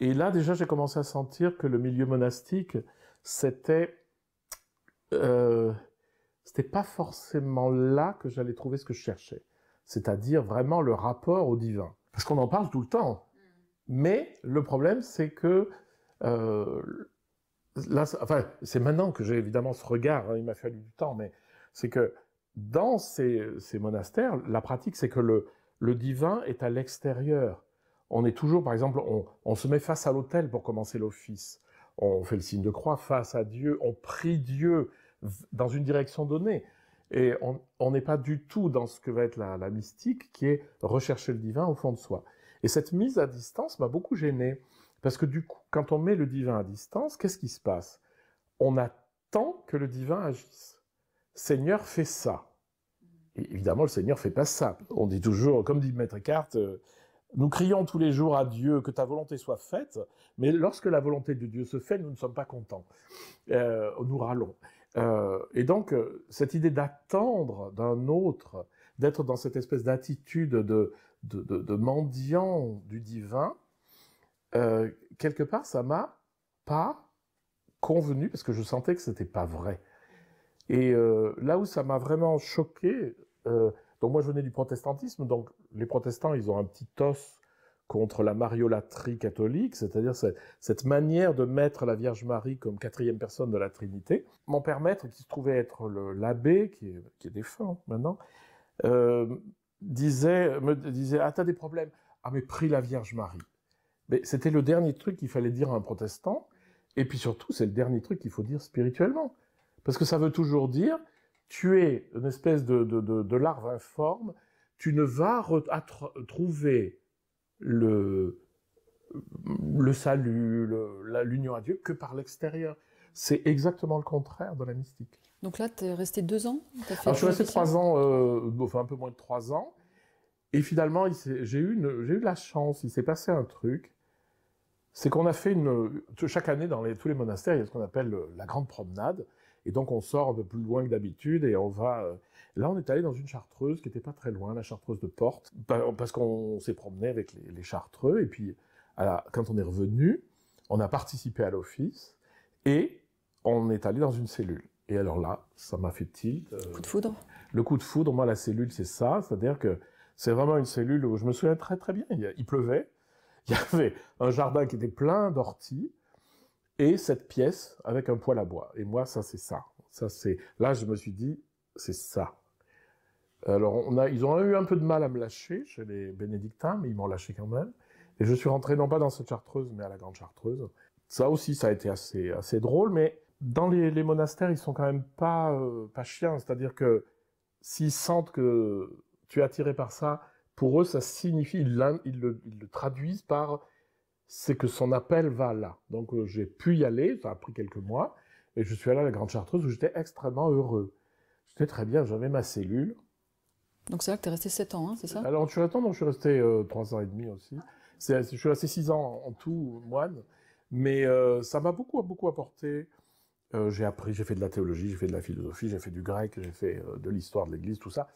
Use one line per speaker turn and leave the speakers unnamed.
Et là, déjà, j'ai commencé à sentir que le milieu monastique, c'était c'était pas forcément là que j'allais trouver ce que je cherchais. C'est-à-dire vraiment le rapport au divin. Parce qu'on en parle tout le temps. Mais le problème, c'est que euh, là, enfin, c'est maintenant que j'ai évidemment ce regard, hein, il m'a fallu du temps, mais c'est que dans ces monastères, la pratique, c'est que le divin est à l'extérieur. On est toujours, par exemple, on se met face à l'autel pour commencer l'office. On fait le signe de croix face à Dieu, on prie Dieu dans une direction donnée. Et on n'est pas du tout dans ce que va être la mystique, qui est rechercher le divin au fond de soi. Et cette mise à distance m'a beaucoup gêné. Parce que du coup, quand on met le divin à distance, qu'est-ce qui se passe? On attend que le divin agisse. Seigneur, fais ça. Et évidemment, le Seigneur fait pas ça. On dit toujours, comme dit Maître Eckhart, nous crions tous les jours à Dieu que ta volonté soit faite, mais lorsque la volonté de Dieu se fait, nous ne sommes pas contents. Nous râlons. Et donc, cette idée d'attendre d'un autre, d'être dans cette espèce d'attitude de mendiant du divin, quelque part, ça m'a pas convenu parce que je sentais que c'était pas vrai. Et là où ça m'a vraiment choqué, donc moi je venais du protestantisme, donc les protestants ils ont un petit os contre la mariolâtrie catholique, c'est-à-dire cette manière de mettre la Vierge Marie comme quatrième personne de la Trinité. Mon père maître, qui se trouvait être l'abbé, qui est défunt maintenant, me disait ah t'as des problèmes, ah mais prie la Vierge Marie. Mais c'était le dernier truc qu'il fallait dire à un protestant, et puis surtout, c'est le dernier truc qu'il faut dire spirituellement. Parce que ça veut toujours dire, tu es une espèce de larve informe, tu ne vas trouver le salut, l'union à Dieu que par l'extérieur. C'est exactement le contraire de la mystique.
Donc là, tu es resté 2 ans?
Alors je suis resté 3 ans, enfin un peu moins de 3 ans, et finalement j'ai eu de la chance, il s'est passé un truc, c'est qu'on a fait chaque année dans tous les monastères, il y a ce qu'on appelle la grande promenade, et donc on sort un peu plus loin que d'habitude, et on va, là on est allé dans une chartreuse qui était pas très loin, la chartreuse de Portes, parce qu'on s'est promené avec les chartreux, et puis quand on est revenu, on a participé à l'office, et on est allé dans une cellule. Et alors là, ça m'a fait tilt.
Coup de foudre?
Le coup de foudre, moi la cellule c'est ça, c'est-à-dire que c'est vraiment une cellule où je me souviens très très bien, il pleuvait, il y avait un jardin qui était plein d'orties et cette pièce avec un poêle à bois. Et moi, ça, c'est ça. Là, je me suis dit, c'est ça. Alors, ils ont eu un peu de mal à me lâcher chez les bénédictins, mais ils m'ont lâché quand même. Et je suis rentré non pas dans cette chartreuse, mais à la grande chartreuse. Ça aussi, ça a été assez drôle, mais dans les monastères, ils sont quand même pas chiens. C'est-à-dire que s'ils sentent que tu es attiré par ça, pour eux, ça signifie, ils le traduisent par c'est que son appel va là. Donc j'ai pu y aller, ça a pris quelques mois, et je suis allé à la Grande Chartreuse où j'étais extrêmement heureux. J'étais très bien, j'avais ma cellule.
Donc c'est là que tu es resté 7 ans, hein, c'est ça?
Alors je suis resté 3 ans et demi aussi. Je suis resté 6 ans en tout, moine, mais ça m'a beaucoup apporté. J'ai fait de la théologie, j'ai fait de la philosophie, j'ai fait du grec, j'ai fait de l'histoire de l'Église, tout ça.